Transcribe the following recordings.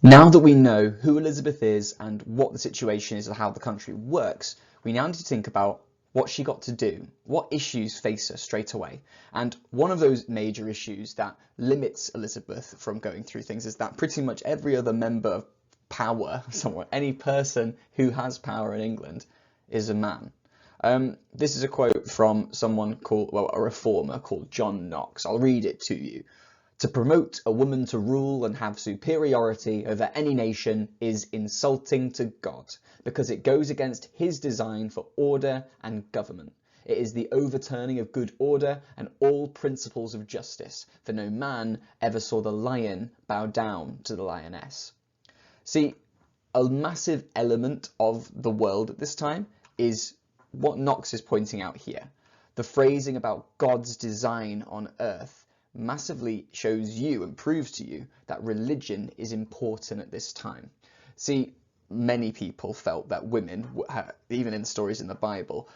Now that we know who Elizabeth is and what the situation is and how the country works, we now need to think about what she got to do, what issues face her straight away. And one of those major issues that limits Elizabeth from going through things is that pretty much every other member of power, any person who has power in England, is a man. This is a quote from someone called, well, a reformer called John Knox. I'll read it to you. To promote a woman to rule and have superiority over any nation is insulting to God, because it goes against his design for order and government. It is the overturning of good order and all principles of justice, for no man ever saw the lion bow down to the lioness. See, a massive element of the world at this time is what Knox is pointing out here. The phrasing about God's design on earth massively shows you and proves to you that religion is important at this time. See, many people felt that women, even in stories in the Bible,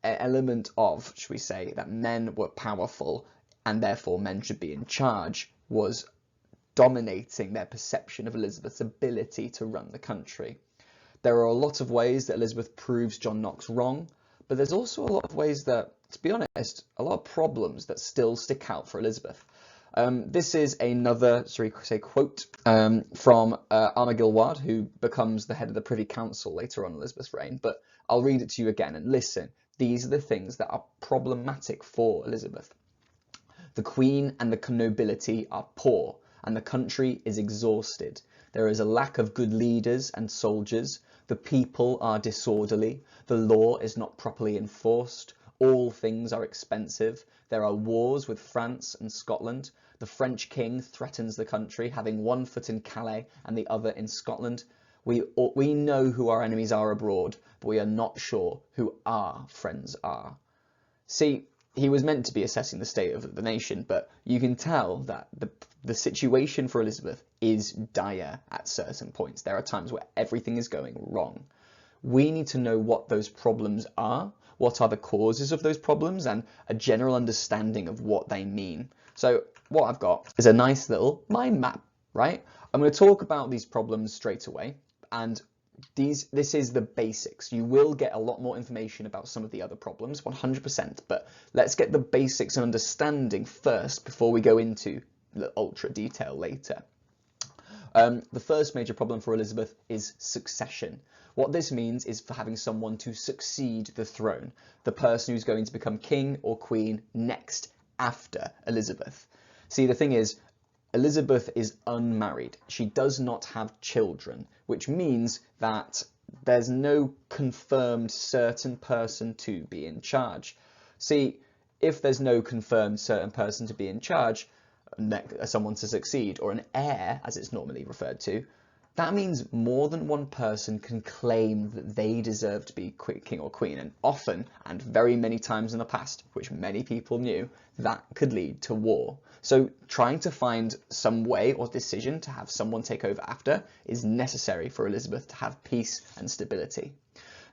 an element of, should we say, that men were powerful and therefore men should be in charge, was dominating their perception of Elizabeth's ability to run the country. There are a lot of ways that Elizabeth proves John Knox wrong, but there's also a lot of ways that, to be honest, a lot of problems that still stick out for Elizabeth. This is another, quote from Arma Gilward, who becomes the head of the Privy Council later on in Elizabeth's reign, but I'll read it to you again and listen. These are the things that are problematic for Elizabeth. The Queen and the nobility are poor, and the country is exhausted. There is a lack of good leaders and soldiers. The people are disorderly. The law is not properly enforced. All things are expensive. There are wars with France and Scotland. The French king threatens the country, having one foot in Calais and the other in Scotland. We know who our enemies are abroad, but we are not sure who our friends are. See, he was meant to be assessing the state of the nation, but you can tell that the situation for Elizabeth is dire at certain points. There are times where everything is going wrong. We need to know what those problems are, what are the causes of those problems, and a general understanding of what they mean. So what I've got is a nice little mind map, right? I'm going to talk about these problems straight away, and this is the basics. You will get a lot more information about some of the other problems, 100%, but let's get the basics and understanding first before we go into the ultra detail later. The first major problem for Elizabeth is succession. What this means is for having someone to succeed the throne, the person who's going to become king or queen next after Elizabeth. See, the thing is, Elizabeth is unmarried. She does not have children, which means that there's no confirmed certain person to be in charge. See, if there's no confirmed certain person to be in charge, someone to succeed, or an heir, as it's normally referred to, that means more than one person can claim that they deserve to be king or queen, and often, and very many times in the past, which many people knew, that could lead to war. So trying to find some way or decision to have someone take over after is necessary for Elizabeth to have peace and stability.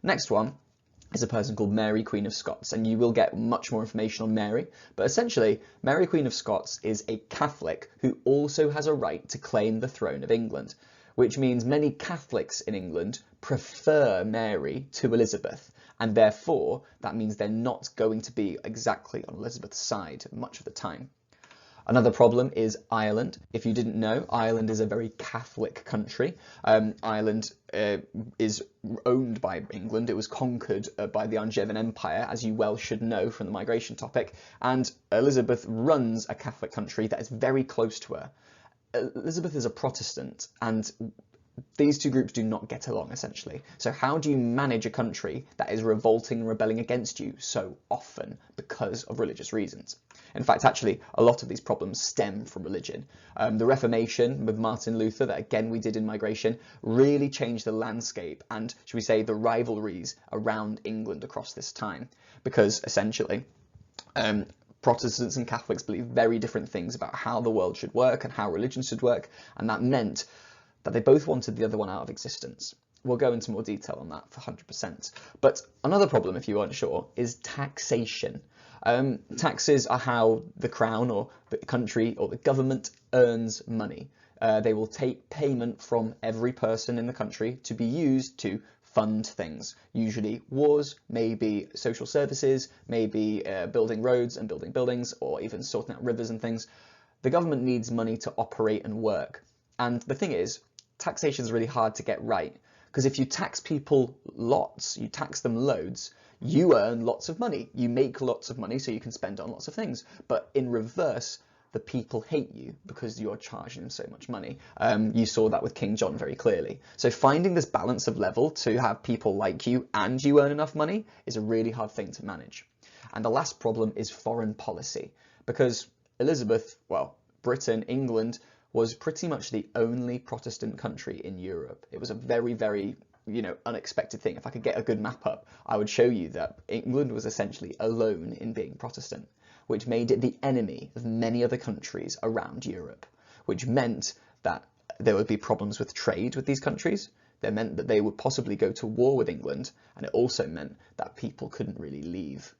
Next one is a person called Mary, Queen of Scots, and you will get much more information on Mary, but essentially Mary, Queen of Scots is a Catholic who also has a right to claim the throne of England, which means many Catholics in England prefer Mary to Elizabeth, and therefore that means they're not going to be exactly on Elizabeth's side much of the time. Another problem is Ireland. If you didn't know, Ireland is a very Catholic country. Ireland is owned by England. It was conquered by the Angevin Empire, as you well should know from the migration topic, and Elizabeth runs a Catholic country that is very close to her. Elizabeth is a Protestant, and these two groups do not get along, essentially. So how do you manage a country that is revolting and rebelling against you so often because of religious reasons? In fact, actually, a lot of these problems stem from religion. The Reformation with Martin Luther, that again we did in migration, really changed the landscape and, should we say, the rivalries around England across this time. Because, essentially, Protestants and Catholics believe very different things about how the world should work and how religion should work, and that meant that they both wanted the other one out of existence. We'll go into more detail on that for 100%. But another problem, if you aren't sure, is taxation. Taxes are how the crown or the country or the government earns money. They will take payment from every person in the country to be used to fund things, usually wars, maybe social services, maybe building roads and building buildings, or even sorting out rivers and things. The government needs money to operate and work. And the thing is, taxation is really hard to get right, because if you tax people lots, you tax them loads, you earn lots of money. You make lots of money so you can spend on lots of things. But in reverse, the people hate you because you're charging them so much money. You saw that with King John very clearly. So finding this balance of level to have people like you and you earn enough money is a really hard thing to manage. And the last problem is foreign policy, because Elizabeth, well, Britain, England, was pretty much the only Protestant country in Europe. It was a very, very, unexpected thing. If I could get a good map up, I would show you that England was essentially alone in being Protestant, which made it the enemy of many other countries around Europe, which meant that there would be problems with trade with these countries. That meant that they would possibly go to war with England, and it also meant that people couldn't really leave.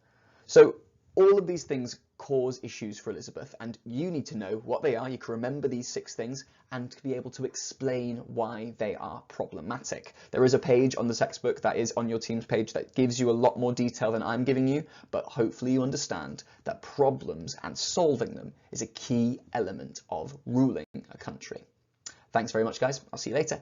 So all of these things cause issues for Elizabeth, and you need to know what they are. You can remember these 6 things and to be able to explain why they are problematic. There is a page on the textbook that is on your team's page that gives you a lot more detail than I'm giving you, but hopefully you understand that problems and solving them is a key element of ruling a country. Thanks very much, guys. I'll see you later.